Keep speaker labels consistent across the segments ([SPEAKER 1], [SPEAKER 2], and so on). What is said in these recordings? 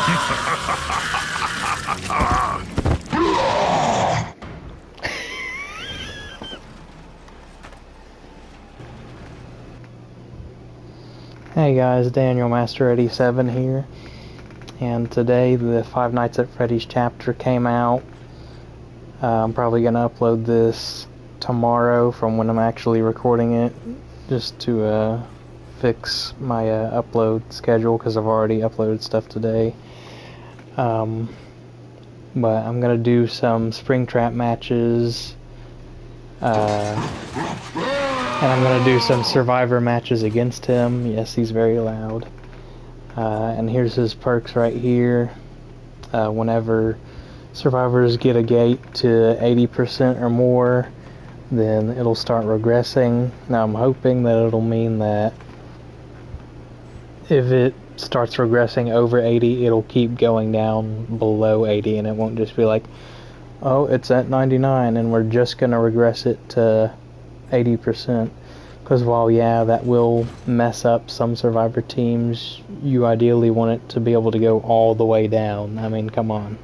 [SPEAKER 1] Hey guys, Daniel Master 87 here, and today the Five Nights at Freddy's chapter came out. I'm probably going to upload this tomorrow from when I'm actually recording it, just to fix my upload schedule, because I've already uploaded stuff today. But I'm going to do some Springtrap matches, and I'm going to do some Survivor matches against him. Yes, he's very loud. And here's his perks right here. Whenever survivors get a gate to 80% or more, then it'll start regressing. Now I'm hoping that it'll mean that if it starts regressing over 80, it'll keep going down below 80, and it won't just be like, oh, it's at 99 and we're just going to regress it to 80%. Because while, yeah, that will mess up some survivor teams, you ideally want it to be able to go all the way down. I mean, come on.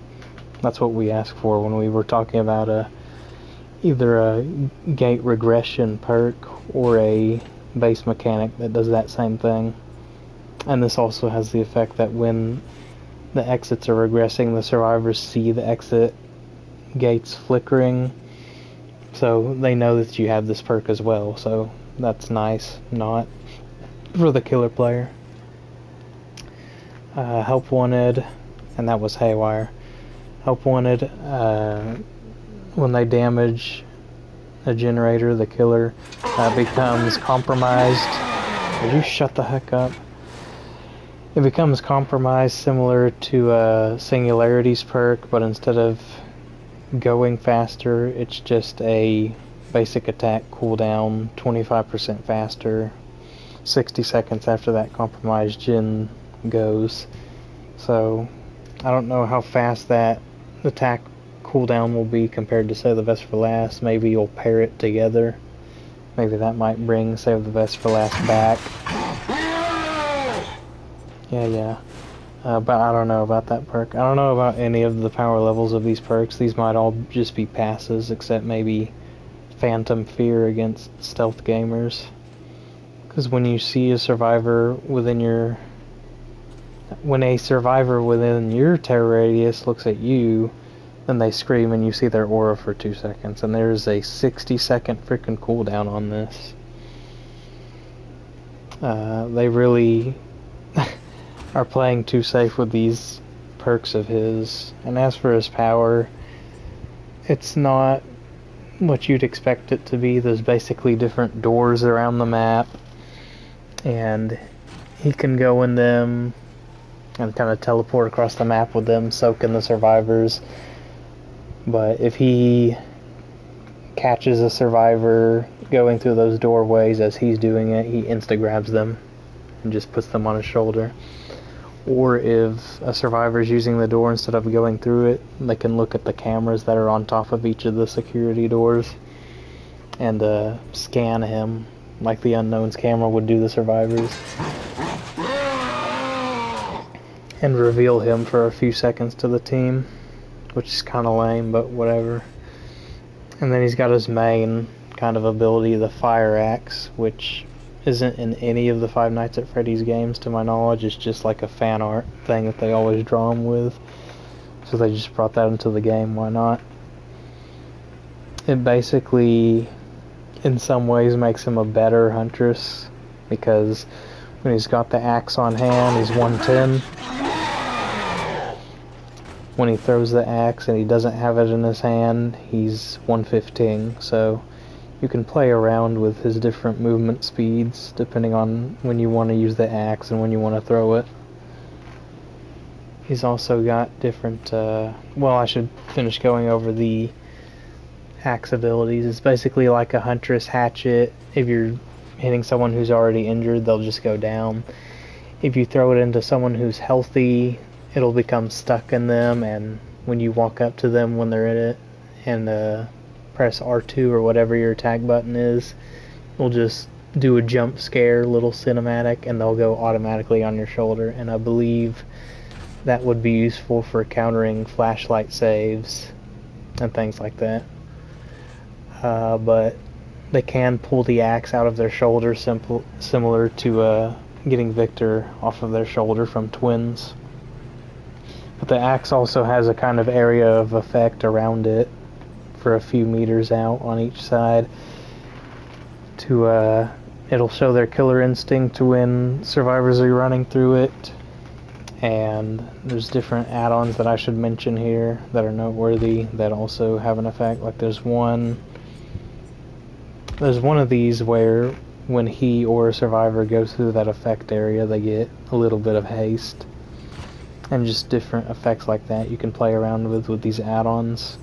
[SPEAKER 1] That's what we asked for when we were talking about either a gate regression perk or a base mechanic that does that same thing. And this also has the effect that when the exits are regressing, the survivors see the exit gates flickering, so they know that you have this perk as well. So that's nice, not for the killer player. Help wanted, and that was haywire. Help wanted, when they damage a generator, the killer becomes compromised. Would you shut the heck up? It becomes compromised, similar to Singularity's perk, but instead of going faster, it's just a basic attack cooldown 25% faster 60 seconds after that compromised gen goes. So I don't know how fast that attack cooldown will be compared to Save the Best for Last. Maybe you'll pair it together. Maybe that might bring Save the Best for Last back. Yeah. But I don't know about that perk. I don't know about any of the power levels of these perks. These might all just be passes, except maybe Phantom Fear against stealth gamers. Because when you see a survivor within your... When a survivor within your terror radius looks at you, then they scream and you see their aura for 2 seconds. And there's a 60-second freaking cooldown on this. They really... are playing too safe with these perks of his. And as for his power, it's not what you'd expect it to be. There's basically different doors around the map, and he can go in them and kind of teleport across the map with them, soaking the survivors. But if he catches a survivor going through those doorways as he's doing it, he insta-grabs them and just puts them on his shoulder. Or if a survivor is using the door instead of going through it, they can look at the cameras that are on top of each of the security doors and scan him like the Unknown's camera would do the survivors, and reveal him for a few seconds to the team, which is kind of lame, but whatever. And then he's got his main kind of ability, the Fire Axe, which isn't in any of the Five Nights at Freddy's games to my knowledge. It's just like a fan art thing that they always draw him with, so they just brought that into the game. Why not? It basically in some ways makes him a better Huntress, because when he's got the axe on hand, he's 110. When he throws the axe and he doesn't have it in his hand, he's 115. So you can play around with his different movement speeds depending on when you want to use the axe and when you want to throw it. He's also got different, well, I should finish going over the axe abilities. It's basically like a Huntress hatchet. If you're hitting someone who's already injured, they'll just go down. If you throw it into someone who's healthy, it'll become stuck in them, and when you walk up to them when they're in it and press R2 or whatever your attack button is, we'll just do a jump scare little cinematic and they'll go automatically on your shoulder. And I believe that would be useful for countering flashlight saves and things like that. But they can pull the axe out of their shoulder, similar to getting Victor off of their shoulder from Twins. But the axe also has a kind of area of effect around it for a few meters out on each side. It'll show their killer instinct when survivors are running through it. And there's different add-ons that I should mention here that are noteworthy that also have an effect. Like there's one of these where when he or a survivor goes through that effect area, they get a little bit of haste. And just different effects like that you can play around with these add-ons.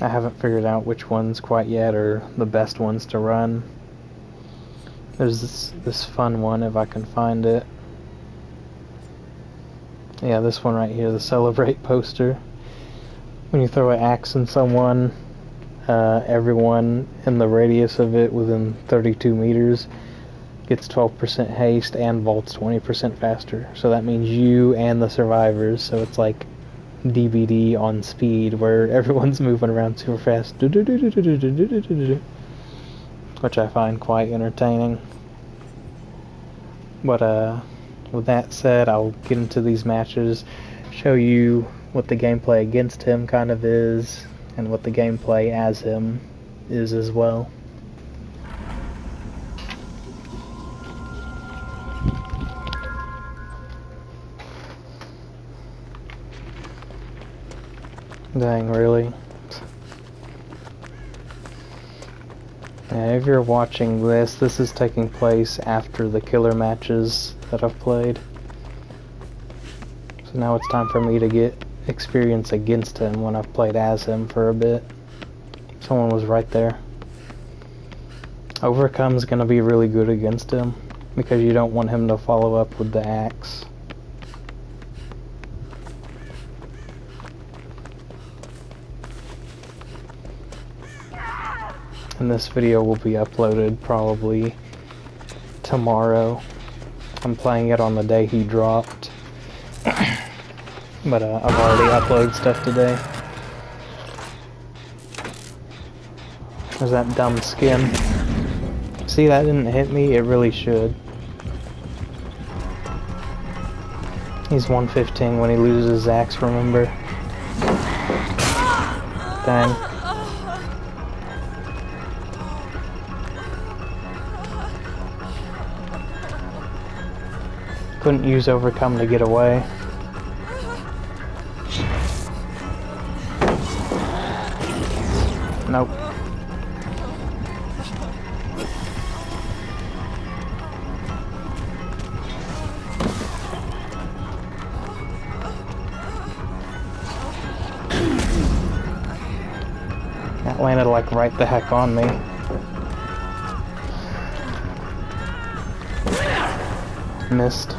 [SPEAKER 1] I haven't figured out which ones quite yet are the best ones to run. There's this fun one, if I can find it. Yeah, this one right here, the Celebrate poster. When you throw an axe in someone, everyone in the radius of it within 32 meters gets 12% haste and vaults 20% faster. So that means you and the survivors, so it's like DVD on speed where everyone's moving around super fast. Which I find quite entertaining. But with that said, I'll get into these matches, show you what the gameplay against him kind of is, and what the gameplay as him is as well. Dang, really? Yeah, if you're watching this, this is taking place after the killer matches that I've played. So now it's time for me to get experience against him when I've played as him for a bit. Someone was right there. Overcome's gonna be really good against him because you don't want him to follow up with the axe. And this video will be uploaded probably tomorrow. I'm playing it on the day he dropped. But I've already uploaded stuff today. There's that dumb skin. See, that didn't hit me, it really should. He's 115 when he loses his axe, remember? Dang. Couldn't use overcome to get away. Nope. That landed like right the heck on me. Missed.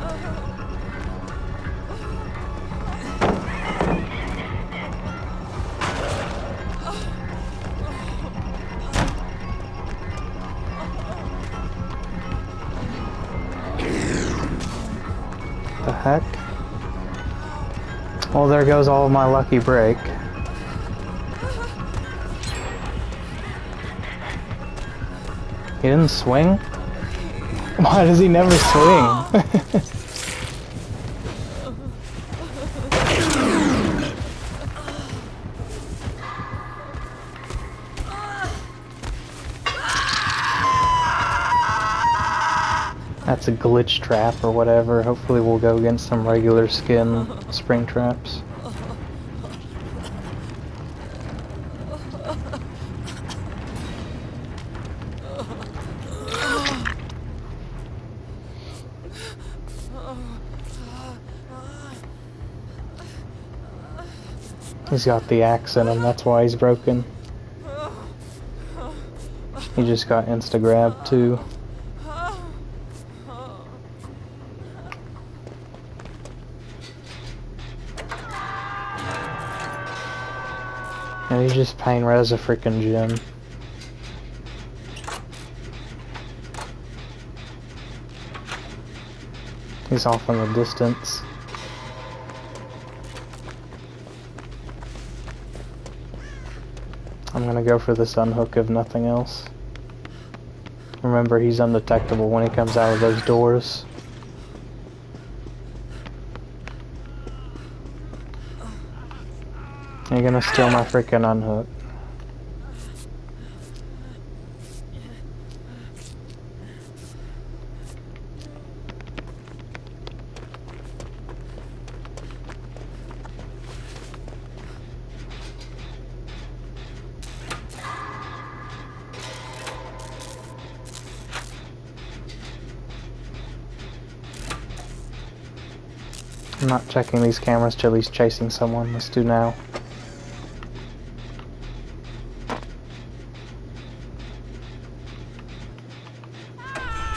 [SPEAKER 1] The heck? Well, there goes all of my lucky break. He didn't swing? Why does he never swing? That's a glitch trap or whatever. Hopefully we'll go against some regular skin spring traps. He's got the axe in him, that's why he's broken. He just got insta-grabbed too. And he's just pain res a freaking gym. He's off in the distance. I'm gonna go for this unhook if nothing else. Remember, he's undetectable when he comes out of those doors. You're gonna steal my freaking unhook. I'm not checking these cameras till he's chasing someone. Let's do now.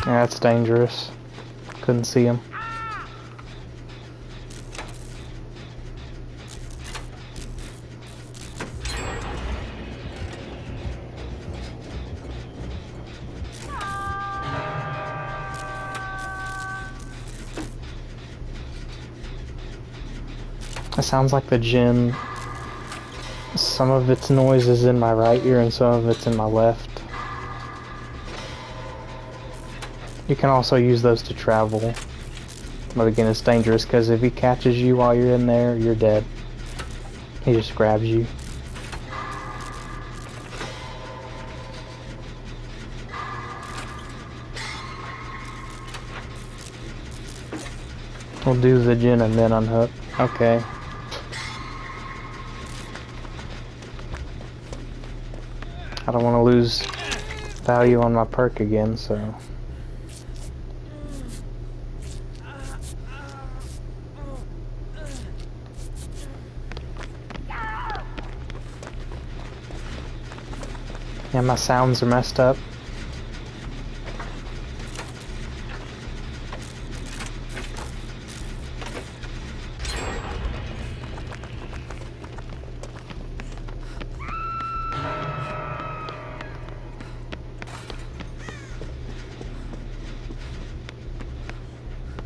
[SPEAKER 1] Yeah, that's dangerous. Couldn't see him. It sounds like the gin. Some of its noise is in my right ear and some of it's in my left. You can also use those to travel. But again, it's dangerous because if he catches you while you're in there, you're dead. He just grabs you. We'll do the gin and then unhook. Okay. I don't want to lose value on my perk again, so... Yeah, my sounds are messed up.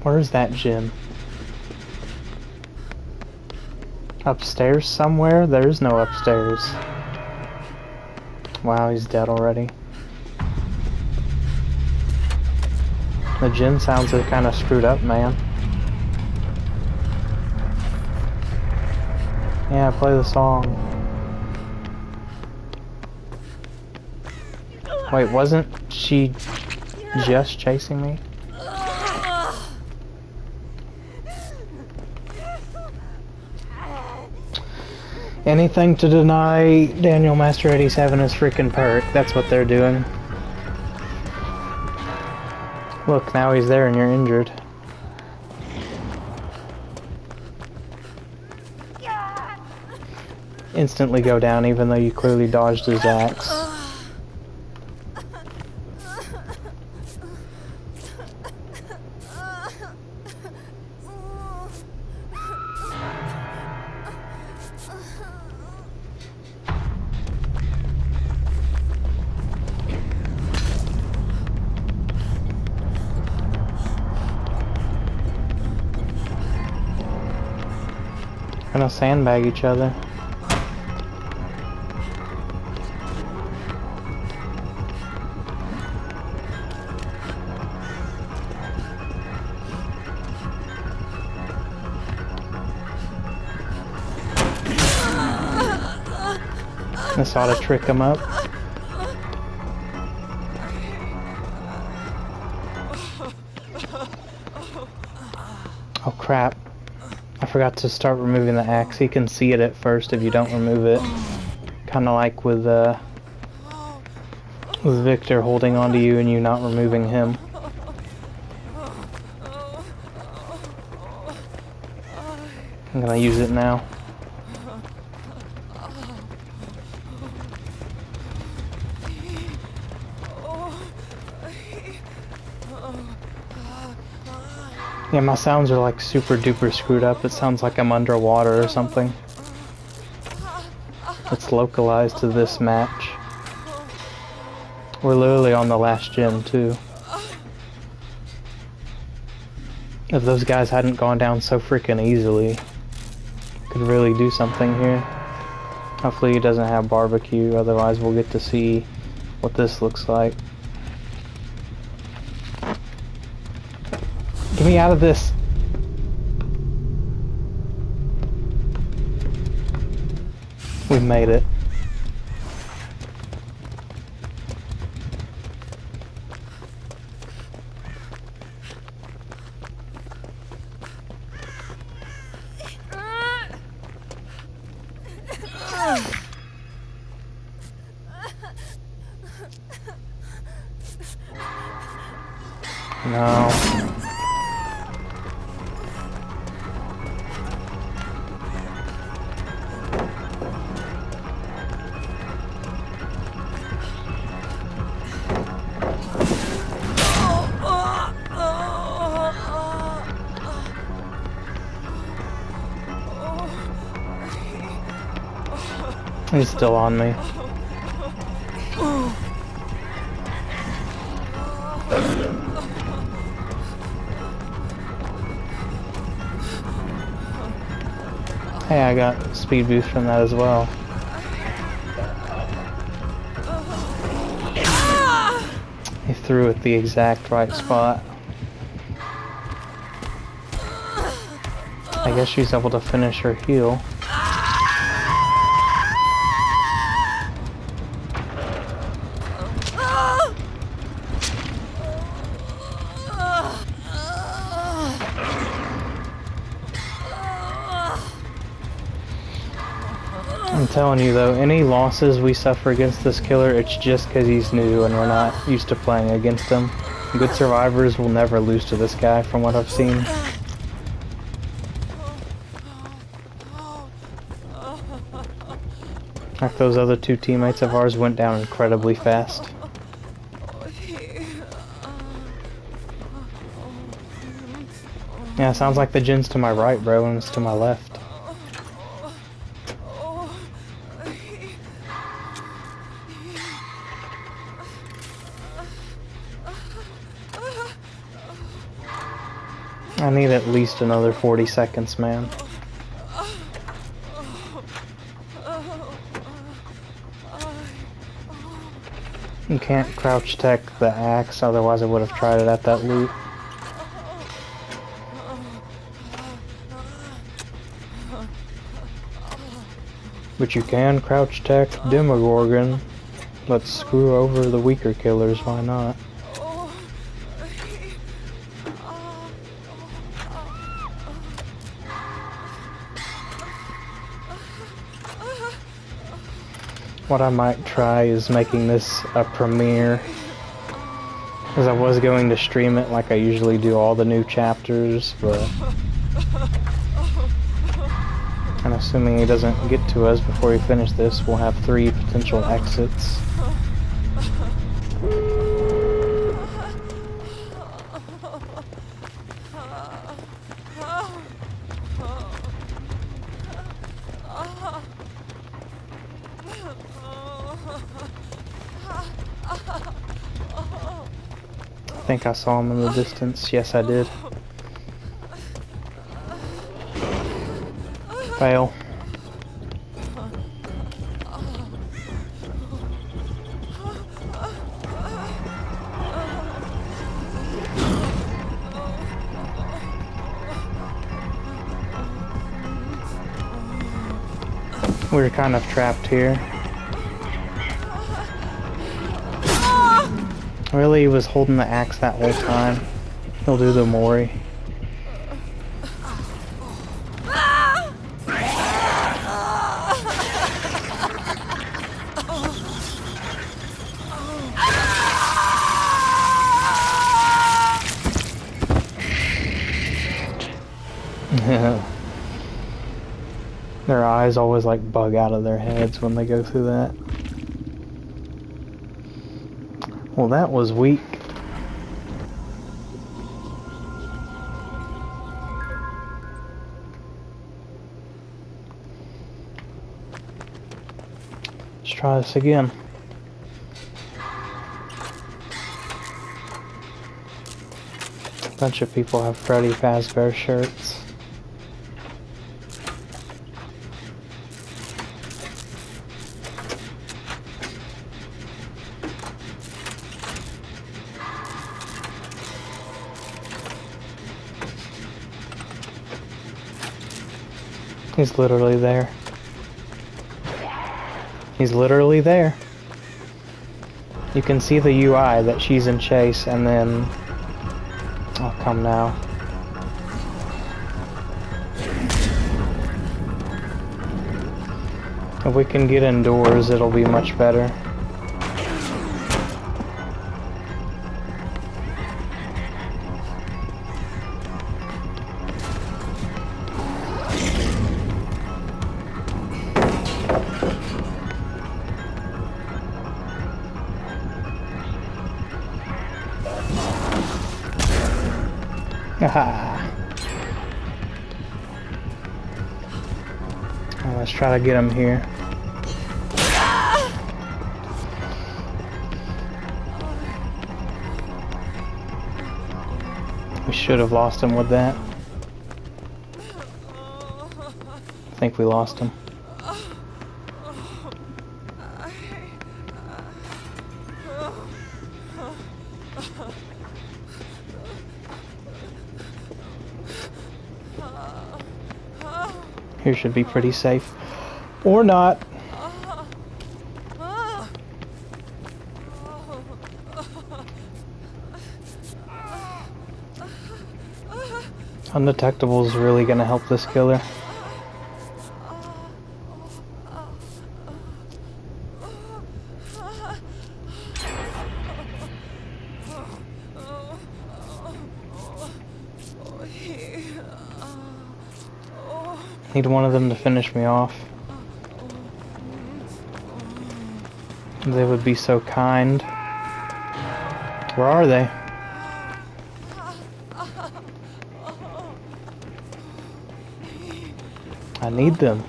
[SPEAKER 1] Where's that gym? Upstairs somewhere? There is no upstairs. Wow, he's dead already. The gym sounds are kind of screwed up, man. Yeah, play the song. Wait, wasn't she just chasing me? Anything to deny Daniel Master 87 his freaking perk. That's what they're doing. Look, now he's there and you're injured. Instantly go down even though you clearly dodged his axe. Gonna sandbag each other. This ought to trick him up. Oh crap. I forgot to start removing the axe. He can see it at first if you don't remove it. Kinda like with Victor holding onto you and you not removing him. I'm gonna use it now. Yeah, my sounds are like super duper screwed up. It sounds like I'm underwater or something. It's localized to this match. We're literally on the last gym too. If those guys hadn't gone down so freaking easily, could really do something here. Hopefully he doesn't have barbecue, otherwise we'll get to see what this looks like. Get me out of this! We made it. No. He's still on me. Hey, I got speed boost from that as well. He threw at the exact right spot. I guess she's able to finish her heal. I'm telling you though, any losses we suffer against this killer, it's just because he's new and we're not used to playing against him. Good survivors will never lose to this guy from what I've seen. Like those other two teammates of ours went down incredibly fast. Yeah, sounds like the gen's to my right, bro, and it's to my left. I need at least another 40 seconds, man. You can't crouch tech the axe, otherwise I would have tried it at that loot. But you can crouch tech Demogorgon. Let's screw over the weaker killers, why not? What I might try is making this a premiere, because I was going to stream it like I usually do all the new chapters, but I'm assuming he doesn't get to us before we finish this. We'll have 3 potential exits. I think I saw him in the distance. Yes, I did. Fail. We're kind of trapped here. Really, he was holding the axe that whole time. He'll do the Mori. Their eyes always like bug out of their heads when they go through that. Well, that was weak. Let's try this again. A bunch of people have Freddy Fazbear shirts. He's literally there. He's literally there. You can see the UI that she's in chase, and then... Oh, come now. If we can get indoors, it'll be much better. Haha. Well, let's try to get him here. We should have lost him with that. I think we lost him. Here should be pretty safe. Or not. Undetectable is really gonna help this killer. Need one of them to finish me off. They would be so kind. Where are they? I need them.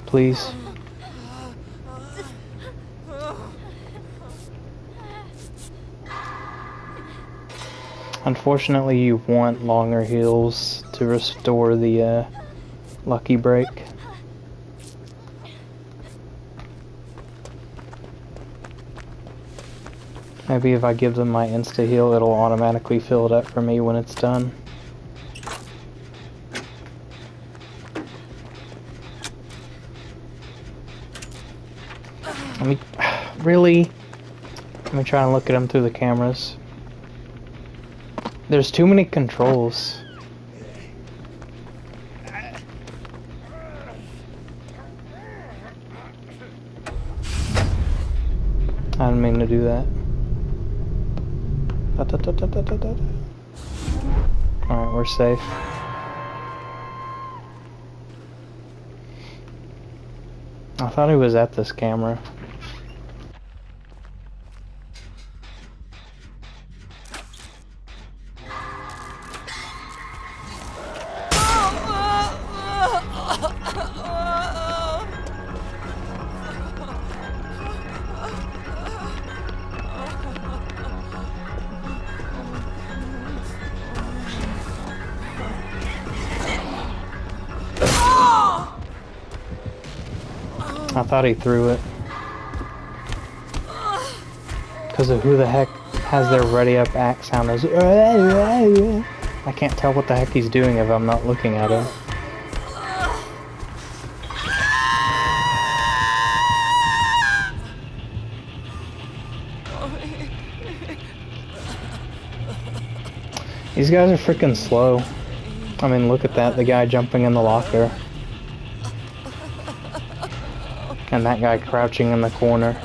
[SPEAKER 1] Please. Unfortunately, you want longer heals to restore the lucky break. Maybe if I give them my insta-heal, it'll automatically fill it up for me when it's done. Let me... Really? Let me try and look at them through the cameras. There's too many controls. I didn't mean to do that. Alright, we're safe. I thought he was at this camera. I thought he threw it. Because of who the heck has their ready up axe sound as I can't tell what the heck he's doing if I'm not looking at him. These guys are freaking slow. I mean, look at that, the guy jumping in the locker. And that guy crouching in the corner.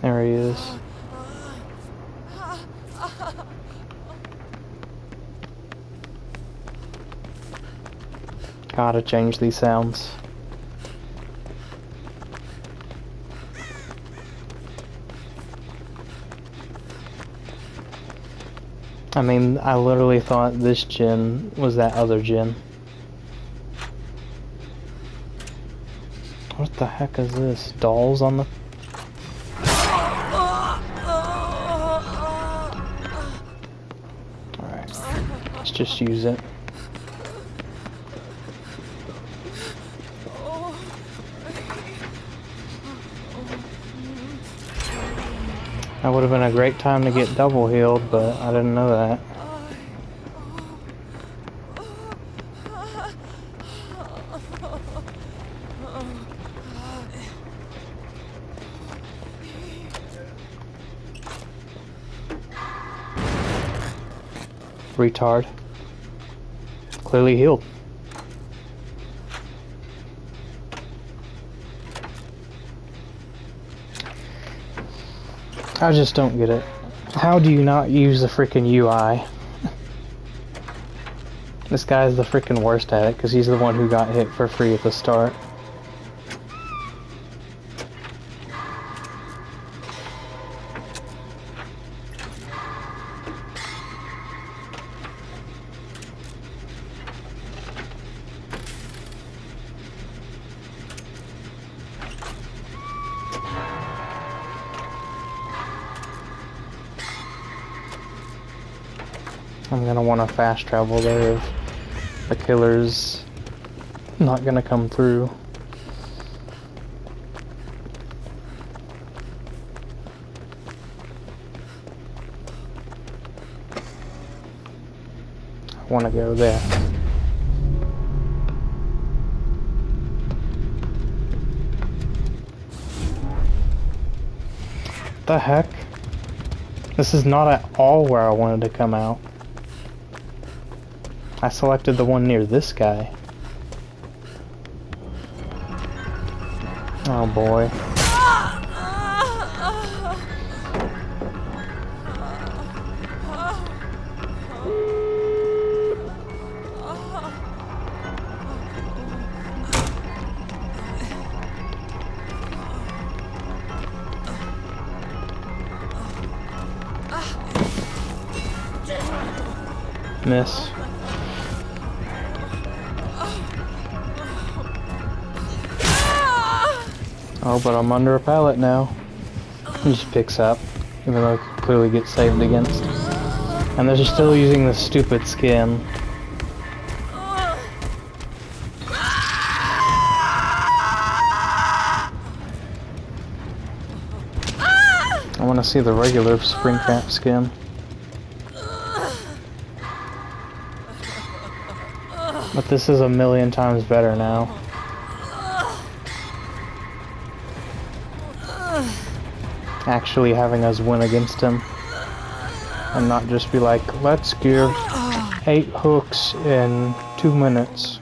[SPEAKER 1] There he is. Gotta change these sounds. I mean, I literally thought this gen was that other gen. What the heck is this? Dolls on the... Alright, let's just use it. That would have been a great time to get double healed, but I didn't know that. Retard. Clearly healed. I just don't get it. How do you not use the freaking UI? This guy's the freaking worst at it because he's the one who got hit for free at the start. I'm gonna want to fast travel there if the killer's not gonna come through. I want to go there. What the heck? This is not at all where I wanted to come out. I selected the one near this guy. Oh boy. Miss. Oh, but I'm under a pallet now. He just picks up, even though it clearly gets saved against. And they're just still using the stupid skin. I want to see the regular ClipChamp skin. But this is a million times better now. Actually having us win against him. And not just be like, let's give 8 hooks in 2 minutes.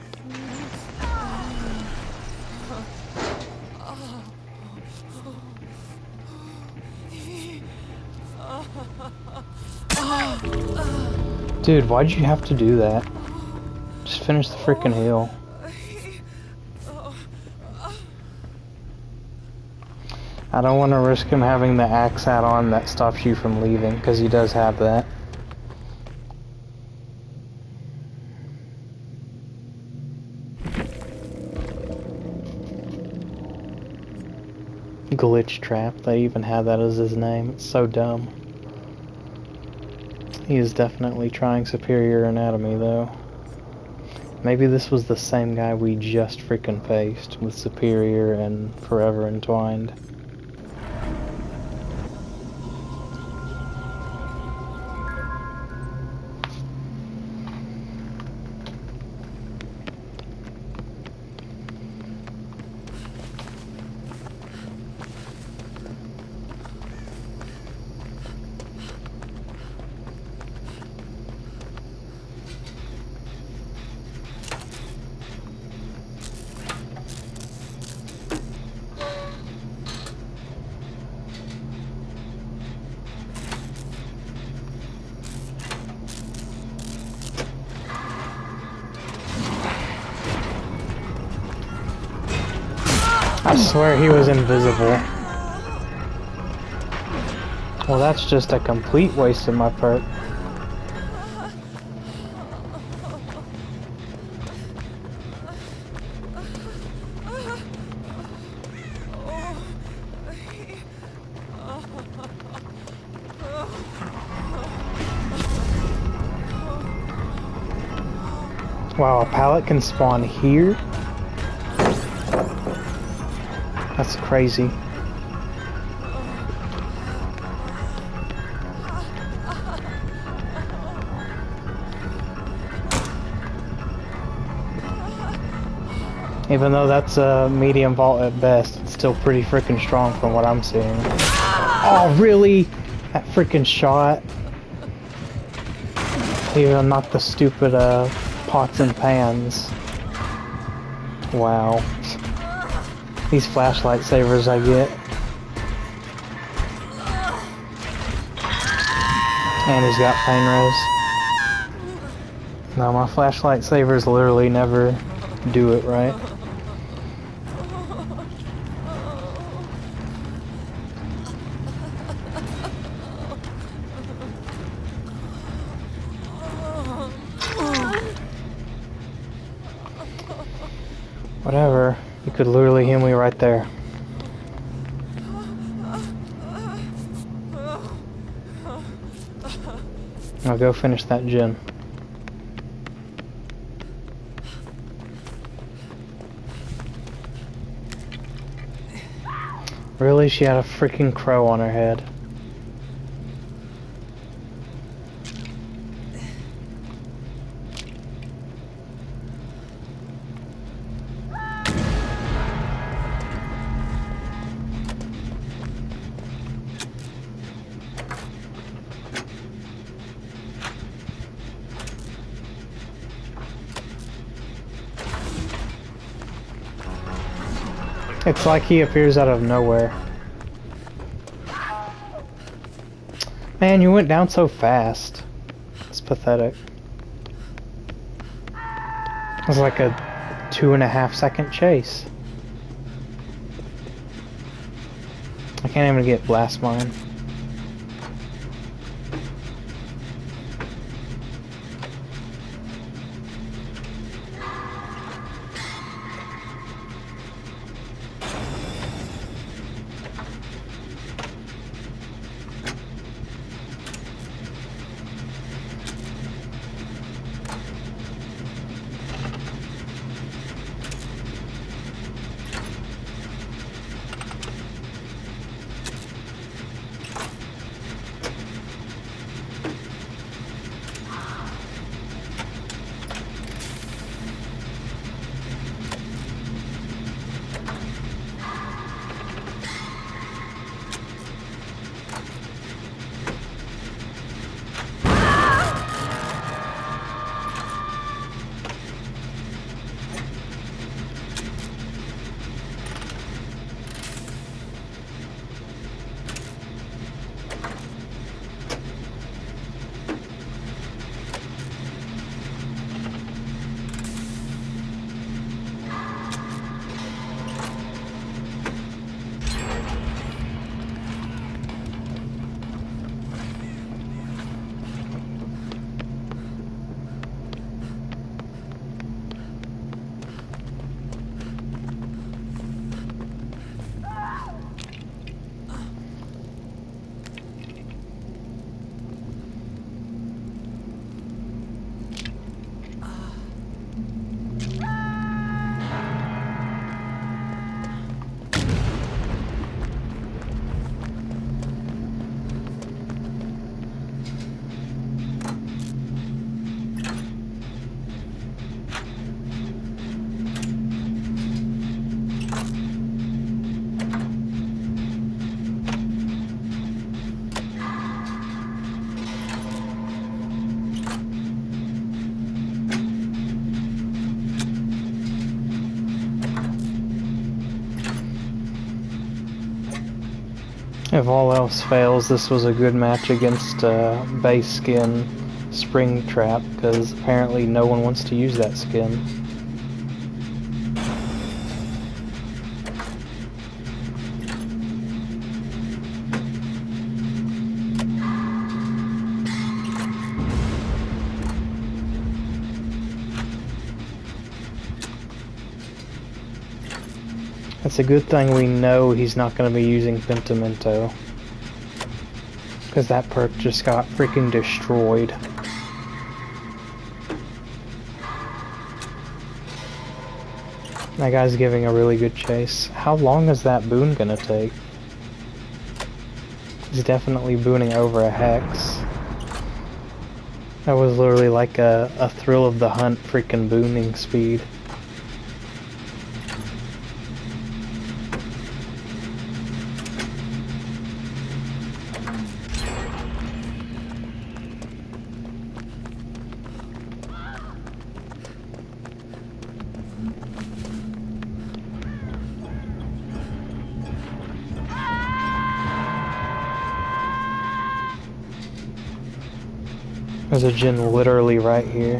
[SPEAKER 1] Dude, why'd you have to do that? Just finish the freaking heal. I don't want to risk him having the axe add-on that stops you from leaving, because he does have that. Glitch Trap, they even have that as his name. It's so dumb. He is definitely trying superior anatomy though. Maybe this was the same guy we just freaking faced with superior and forever entwined. I swear he was invisible. Well, that's just a complete waste of my perk. Wow, a pallet can spawn here? That's crazy. Even though that's a medium vault at best, it's still pretty freaking strong from what I'm seeing. Oh, really? That freaking shot. Even not the stupid pots and pans. Wow. These flashlight savers I get. And he's got pain res. No, my flashlight savers literally never do it right. Whatever. You could literally hear me right there. I'll go finish that gin. Really? She had a freaking crow on her head. It's like he appears out of nowhere. Man, you went down so fast. It's pathetic. It was like a 2.5 second chase. I can't even get blast mine. If all else fails, this was a good match against base skin spring trap, because apparently no one wants to use that skin. It's a good thing we know he's not going to be using Pentimento, because that perk just got freaking destroyed. That guy's giving a really good chase. How long is that boon gonna take? He's definitely booning over a hex. That was literally like a thrill of the hunt freaking booning speed. There's a gen literally right here.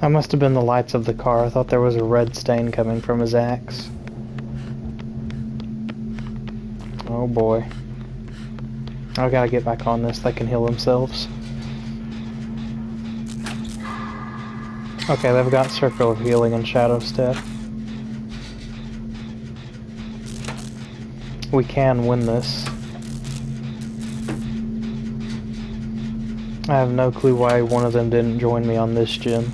[SPEAKER 1] That must have been the lights of the car. I thought there was a red stain coming from his axe. Oh boy. I gotta get back on this. They can heal themselves. Okay, they've got Circle of Healing and Shadow Step. We can win this. I have no clue why one of them didn't join me on this gen.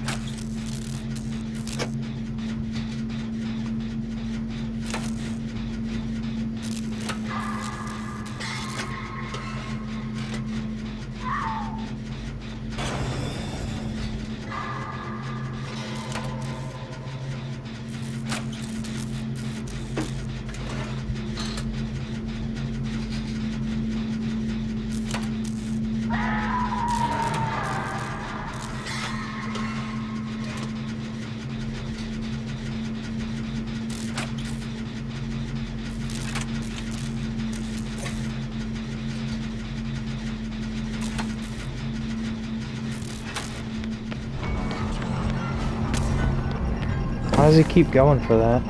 [SPEAKER 1] Why does he keep going for that?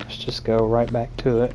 [SPEAKER 1] Let's just go right back to it.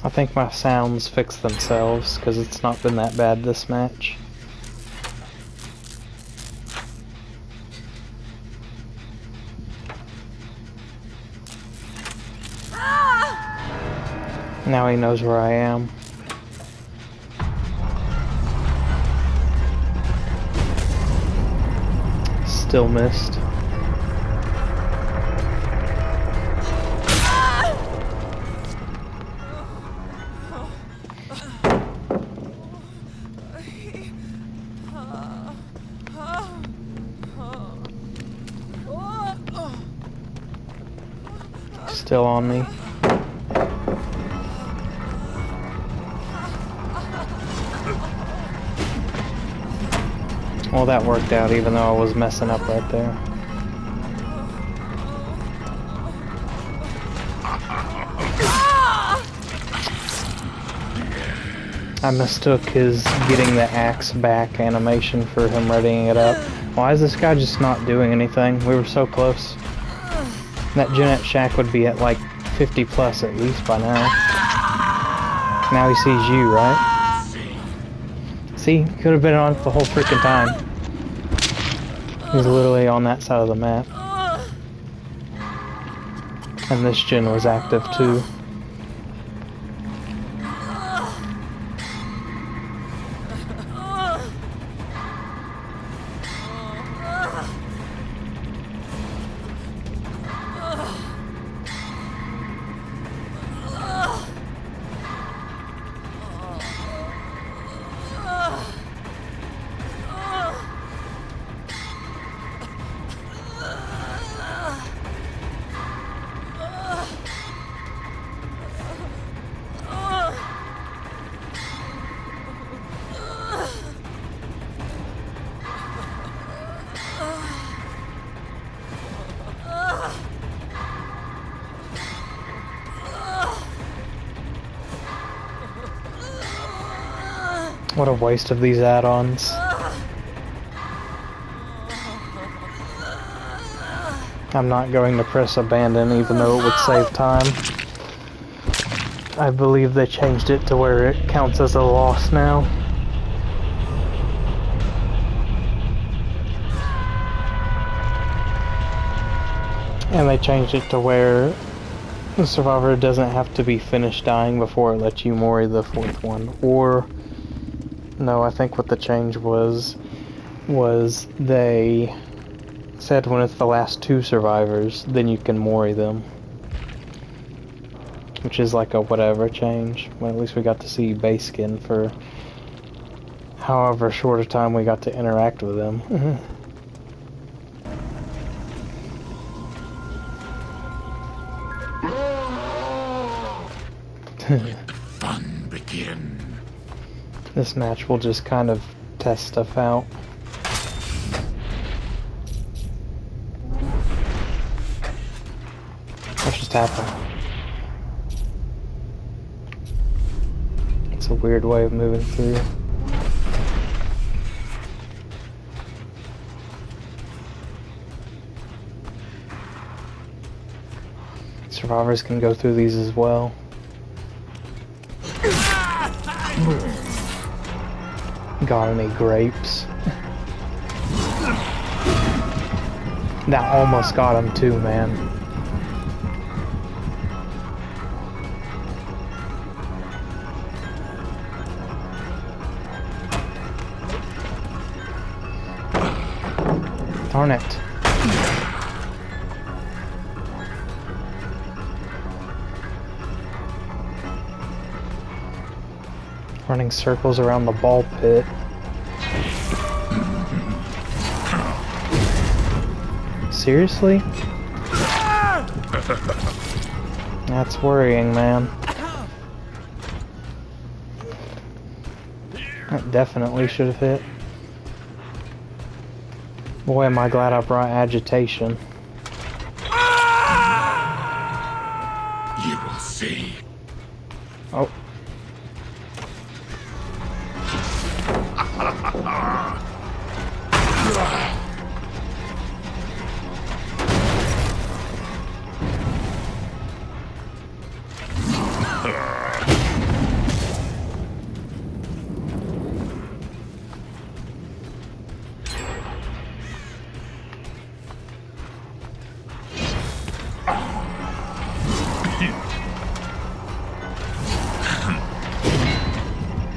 [SPEAKER 1] I think my sounds fix themselves because it's not been that bad this match. Now he knows where I am. Still missed. Still on me. Well, that worked out even though I was messing up right there. I mistook his getting the axe back animation for him readying it up. Why is this guy just not doing anything? We were so close. That Jeanette Shack would be at like 50 plus at least by now. Now he sees you, right? See, could have been on it the whole freaking time. He's literally on that side of the map. And this gen was active too. What a waste of these add-ons. I'm not going to press abandon even though it would save time. I believe they changed it to where it counts as a loss now. And they changed it to where the survivor doesn't have to be finished dying before it lets you mori the fourth one. Or, no, I think what the change was they said when it's the last 2 survivors, then you can mori them. Which is like a whatever change. Well, at least we got to see base skin for however short a time we got to interact with them.
[SPEAKER 2] Let the fun begin.
[SPEAKER 1] This match will just kind of test stuff out. What just happened? It's a weird way of moving through. Survivors can go through these as well. Got any grapes? That almost got him too, man. Darn it. Running circles around the ball pit. Seriously? That's worrying, man. That definitely should have hit. Boy, am I glad I brought agitation.
[SPEAKER 2] You will see.
[SPEAKER 1] Oh.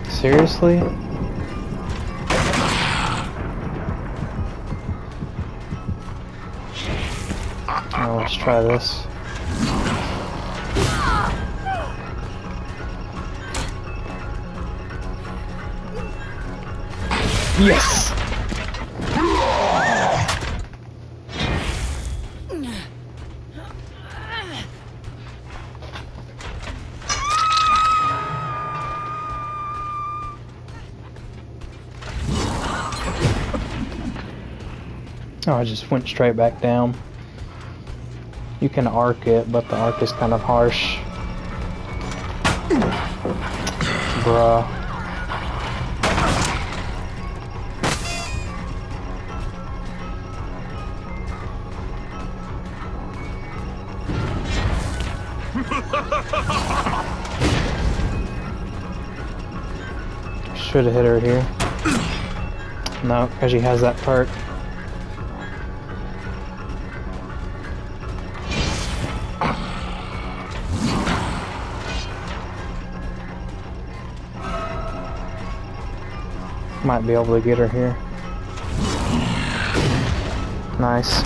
[SPEAKER 1] Seriously? Oh, let's try this. Yes! Oh, I just went straight back down. You can arc it, but the arc is kind of harsh. Bruh. Should have hit her here. No, because she has that perk. Might be able to get her here. Nice.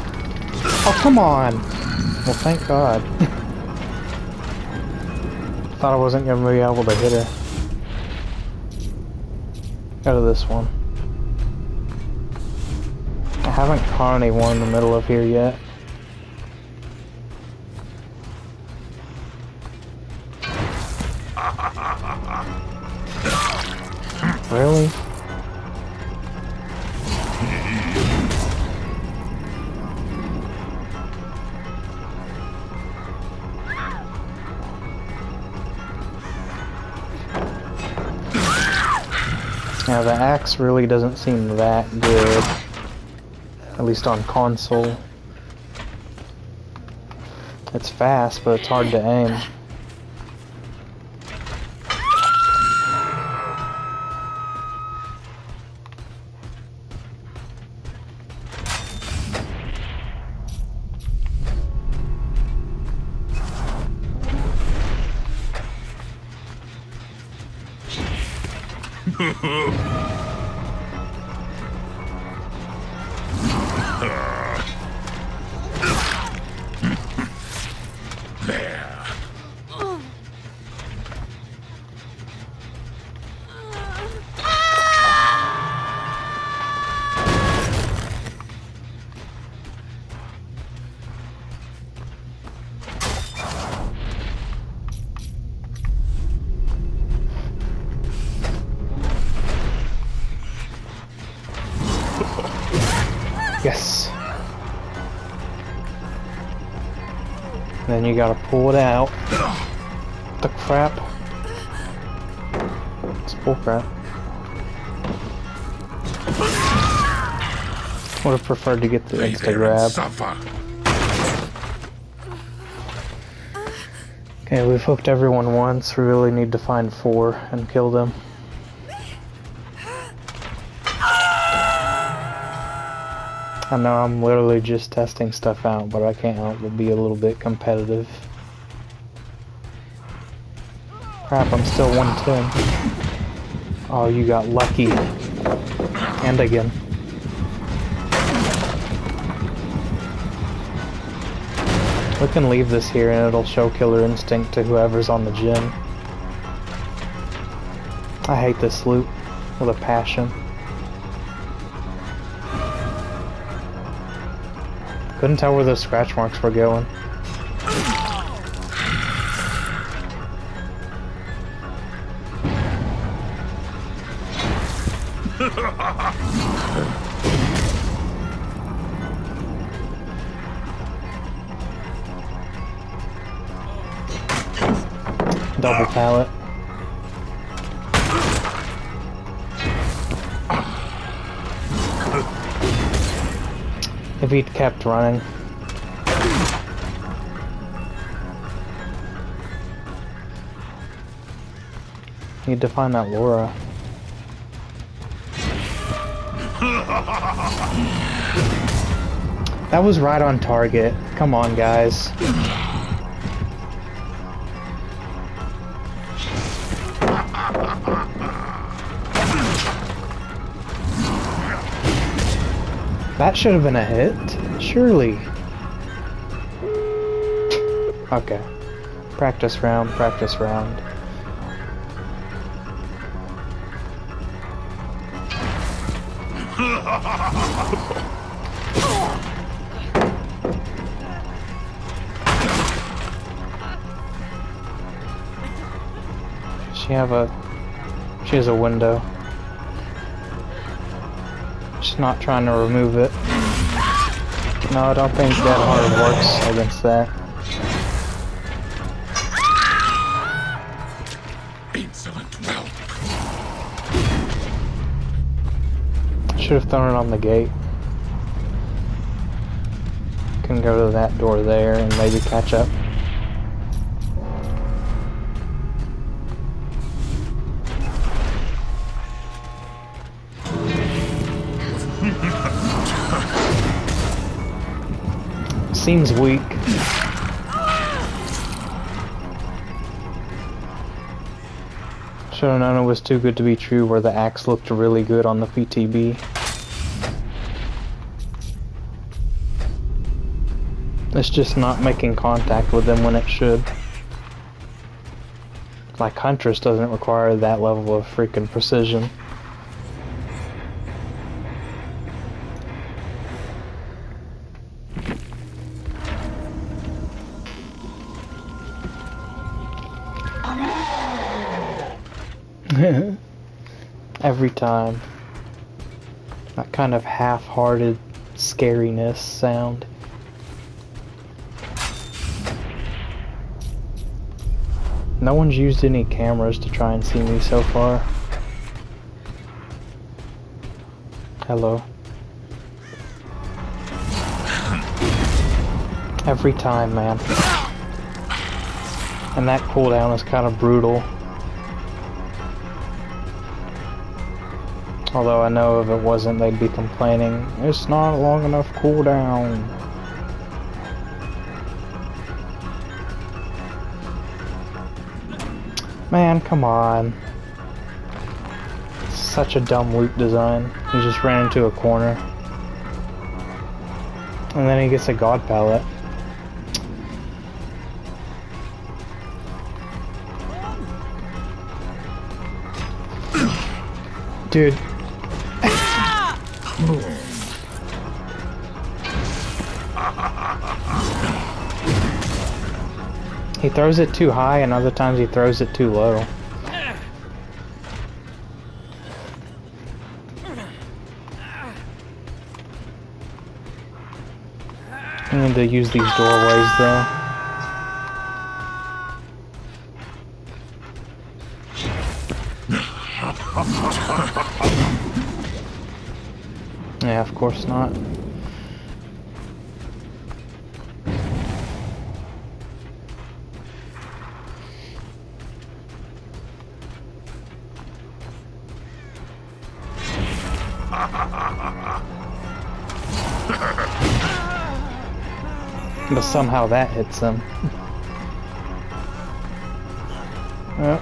[SPEAKER 1] Oh, come on! Well, thank God. Thought I wasn't going to be able to hit her. Go to this one. I haven't caught anyone in the middle of here yet. Really? Yeah, the axe really doesn't seem that good. At least on console. It's fast, but it's hard to aim. Yes. Then you gotta pull it out. The crap. It's bull crap. Would have preferred to get the insta grab. Okay, we've hooked everyone once. We really need to find 4 and kill them. I know I'm literally just testing stuff out, but I can't help but be a little bit competitive. Crap, I'm still 110. Oh, you got lucky. And again. We can leave this here and it'll show Killer Instinct to whoever's on the gym. I hate this loot with a passion. Couldn't tell where those scratch marks were going. Double pallet. If he'd kept running. Need to find that Laura. That was right on target. Come on, guys. That should have been a hit, surely. Okay. Practice round, practice round. She has a window. She's not trying to remove it. No, I don't think that hard works against that.
[SPEAKER 2] Insolent whelp.
[SPEAKER 1] Should have thrown it on the gate. Can go to that door there and maybe catch up. Seems weak. Should have known it was too good to be true where the axe looked really good on the PTB. It's just not making contact with them when it should. Like Huntress doesn't require that level of freaking precision. Every time. That kind of half-hearted scariness sound. No one's used any cameras to try and see me so far. Hello. Every time, man. And that cooldown is kind of brutal. Although I know if it wasn't, they'd be complaining. It's not a long enough cooldown. Man, come on. Such a dumb loot design. He just ran into a corner. And then he gets a god pallet. Dude. He throws it too high and other times he throws it too low. I need to use these doorways though. Yeah, of course not. But somehow that hits him. I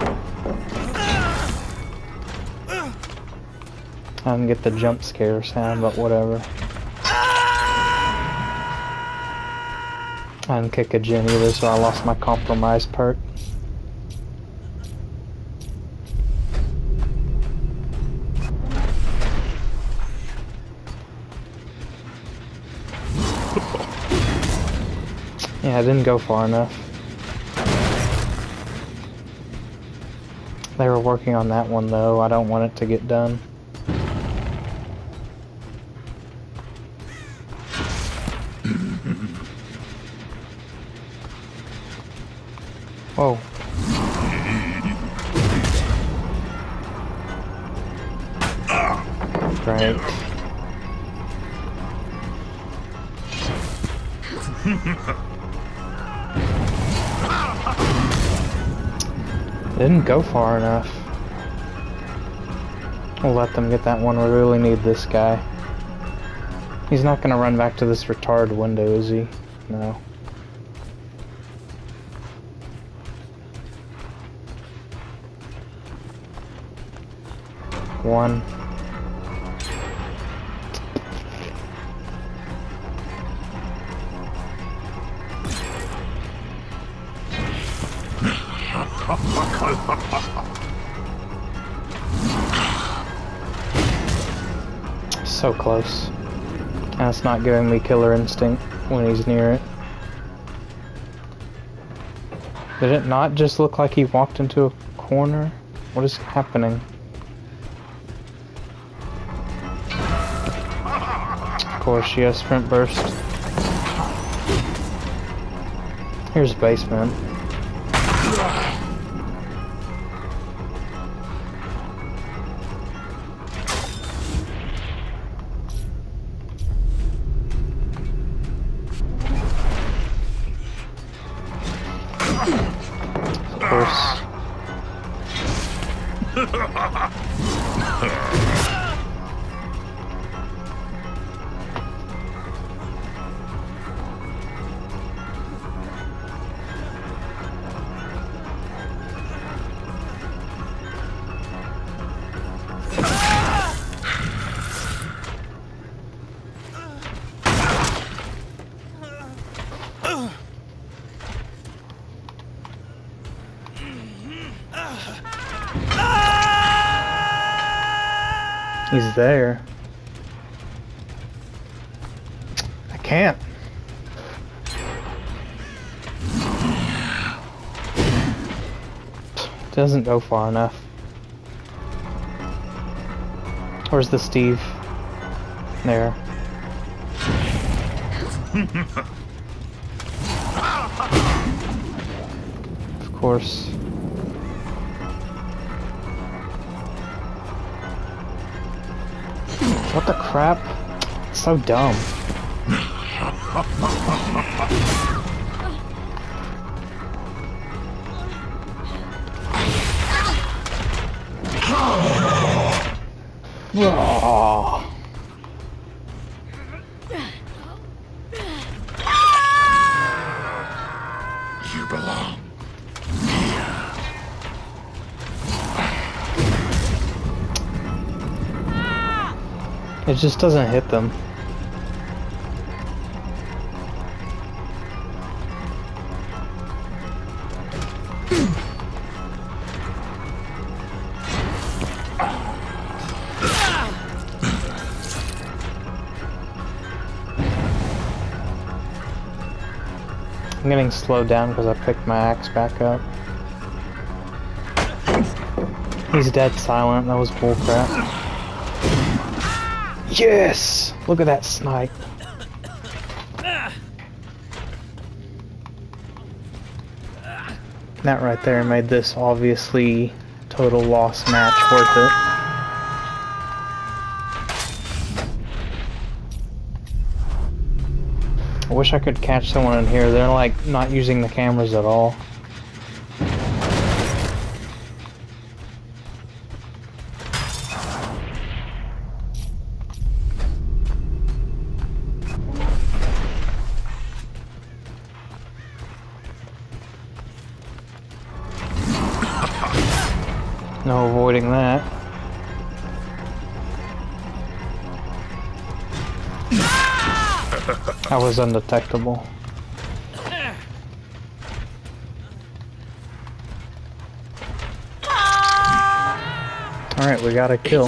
[SPEAKER 1] didn't get the jump scare sound, but whatever. I didn't kick a gen either, so I lost my compromise perk. Yeah, I didn't go far enough. They were working on that one though. I don't want it to get done. Whoa. Right. Didn't go far enough. We'll let them get that one. We really need this guy. He's not gonna run back to this retard window, is he? No. One. So close. And it's not giving me killer instinct when he's near it. Did it not just look like he walked into a corner? What is happening? Of course, yes, sprint burst. Here's basement. Of course. He's there. I can't. Doesn't go far enough. Where's the Steve? There. Of course. What the crap? It's so dumb. Oh.
[SPEAKER 2] You belong.
[SPEAKER 1] It just doesn't hit them. I'm getting slowed down because I picked my axe back up. He's dead silent. That was bullcrap. Yes! Look at that snipe. That right there made this obviously total loss match worth it. I wish I could catch someone in here. They're like not using the cameras at all. No avoiding that. I was undetectable. Alright, we got a kill.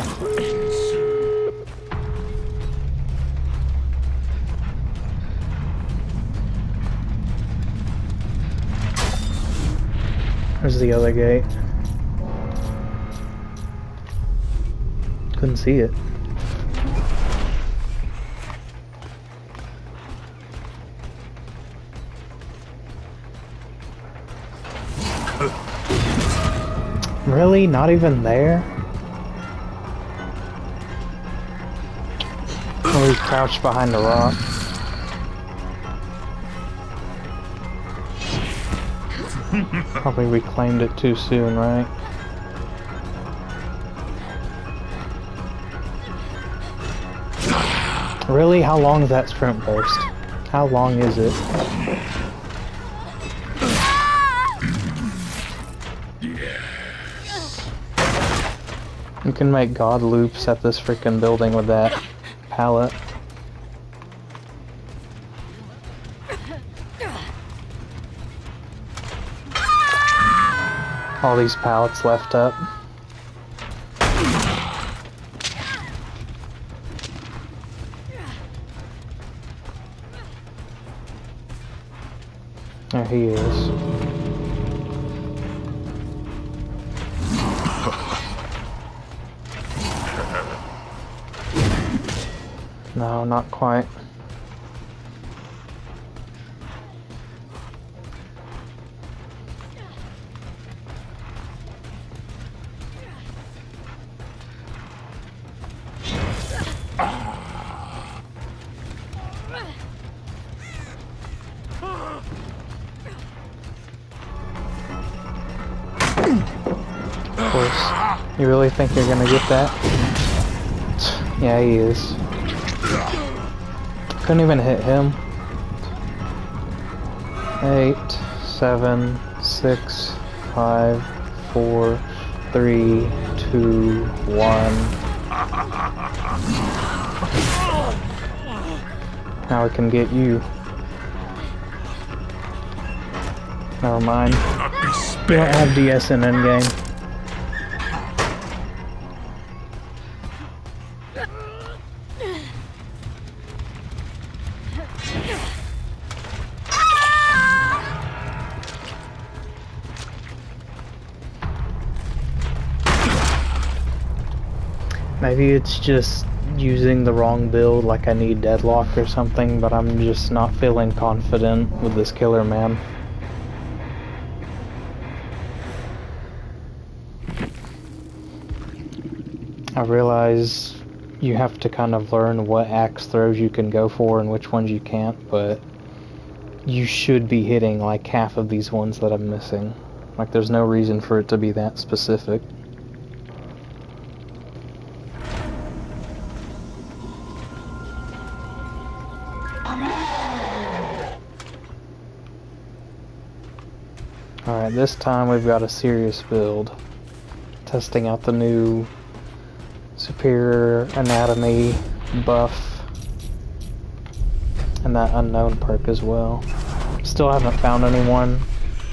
[SPEAKER 1] There's the other gate. Couldn't see it. Really? Not even there? Oh, he's crouched behind a rock. Probably reclaimed it too soon, right? Really? How long is that sprint burst? How long is it? You can make god loops at this freaking building with that pallet. All these pallets left up. There he is. No, not quite. Of course. You really think you're gonna get that? Yeah, he is. Couldn't even hit him. 8, 7, 6, 5, 4, 3, 2, 1. Now I can get you. Never mind. We don't have DS in endgame. Maybe it's just using the wrong build, like I need deadlock or something, but I'm just not feeling confident with this killer man. I realize you have to kind of learn what axe throws you can go for and which ones you can't, but you should be hitting like half of these ones that I'm missing. Like, there's no reason for it to be that specific. Alright, this time we've got a serious build. Testing out the new superior anatomy buff and that unknown perk as well. Still haven't found anyone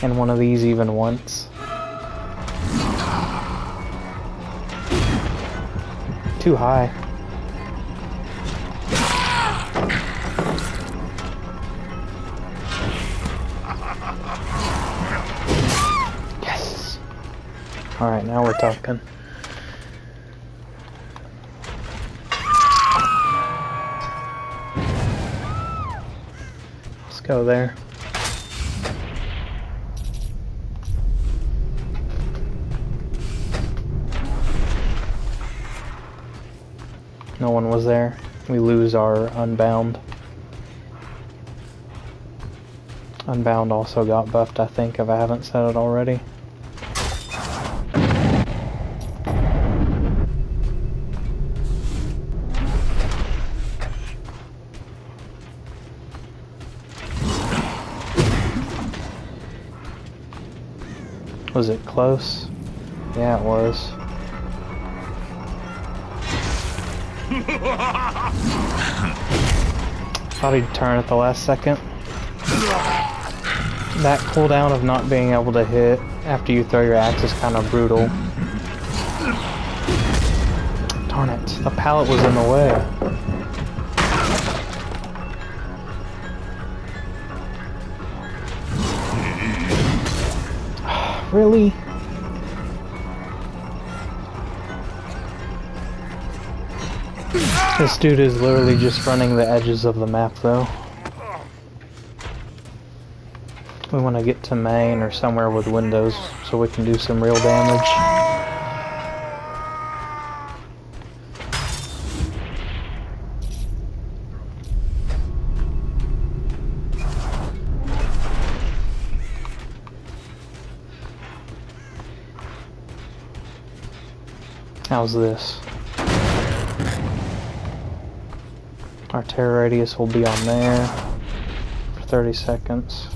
[SPEAKER 1] in one of these even once. Too high. Yes! Alright, now we're talking. Let's go there. No one was there. We lose our Unbound. Unbound also got buffed, I think, if I haven't said it already. Was it close? Yeah, it was. Thought he'd turn at the last second. That cooldown of not being able to hit after you throw your axe is kind of brutal. Darn it, the pallet was in the way. Really? This dude is literally just running the edges of the map, though. We want to get to main or somewhere with windows so we can do some real damage. How's this? Our terror radius will be on there for 30 seconds.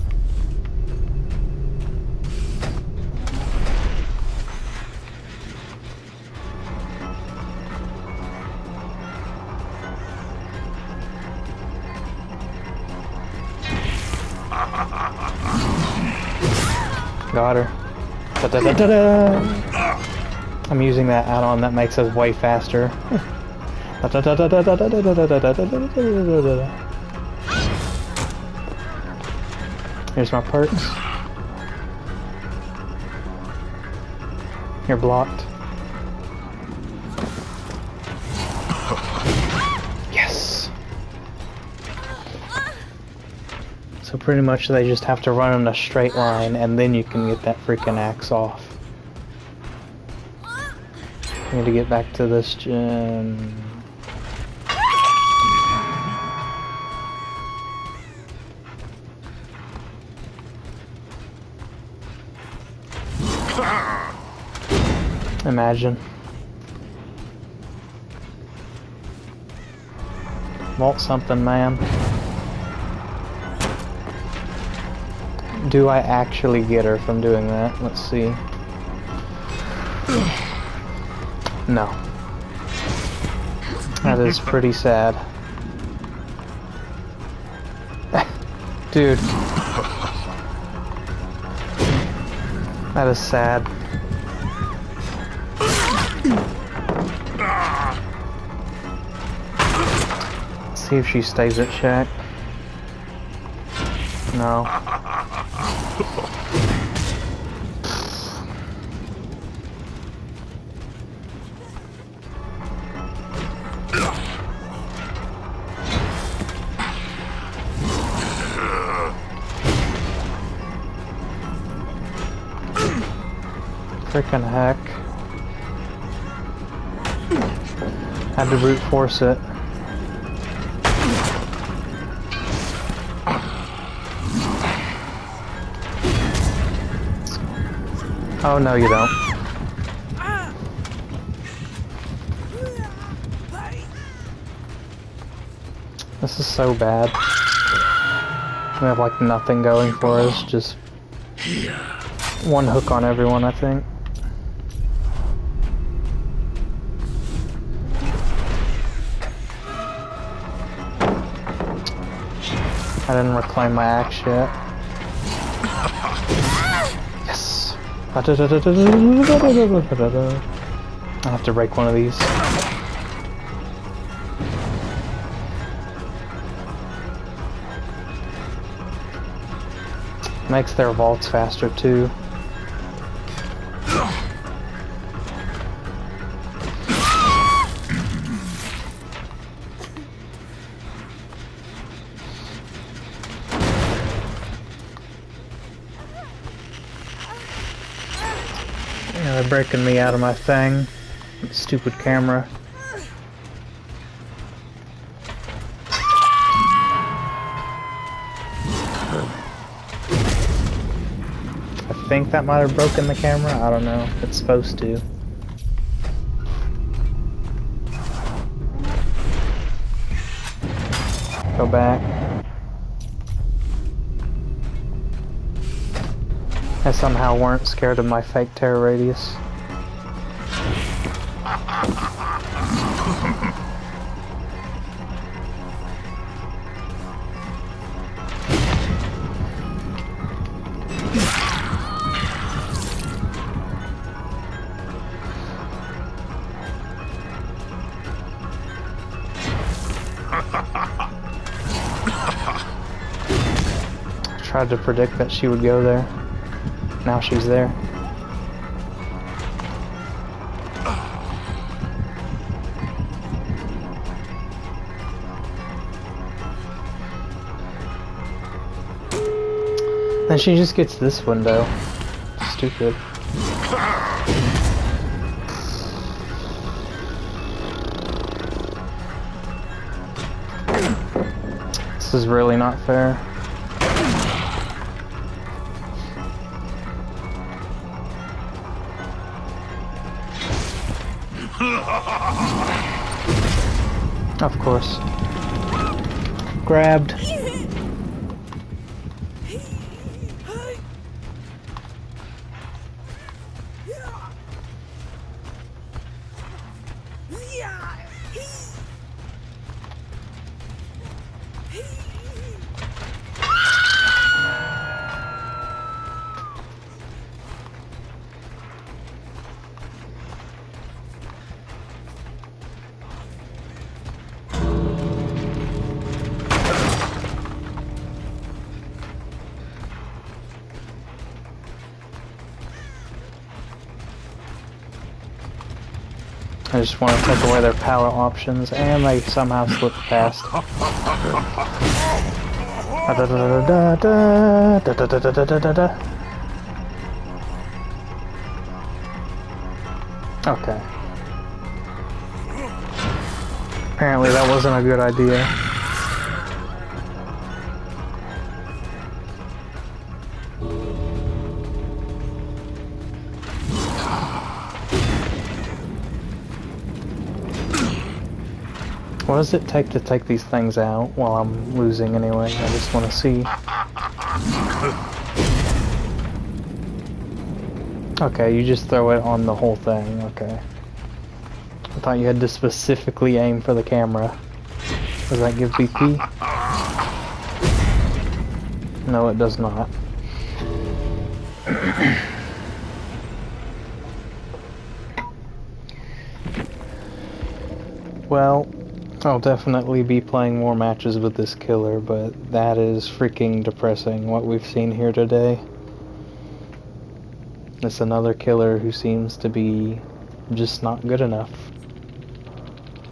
[SPEAKER 1] Got her. Da -da -da -da -da. I'm using that add-on that makes us way faster. Here's my perks. You're blocked. Yes! So pretty much they just have to run in a straight line and then you can get that freaking axe off. I need to get back to this gym. Imagine. Vault something, man. Do I actually get her from doing that? Let's see. No. That is pretty sad. Dude. That is sad. Let's see if she stays at shack. No. Frickin' heck. Had to brute force it. Oh no, you don't. This is so bad. We have like nothing going for us, just one hook on everyone, I think. I didn't reclaim my axe yet. Yes! I have to break one of these. Makes their vaults faster too. Yeah, they're breaking me out of my thing. Stupid camera. I think that might have broken the camera. I don't know. It's supposed to. Go back. I somehow weren't scared of my fake terror radius. Tried to predict that she would go there. Now she's there. Then she just gets this window. Stupid. This is really not fair. Of course. Grabbed. I just want to take away their power options, and they somehow slip past. Okay. Apparently that wasn't a good idea. What does it take to take these things out while I'm losing anyway? I just want to see. Okay, you just throw it on the whole thing, okay. I thought you had to specifically aim for the camera. Does that give BP? No, it does not. Well, I'll definitely be playing more matches with this killer, but that is freaking depressing what we've seen here today. It's another killer who seems to be just not good enough.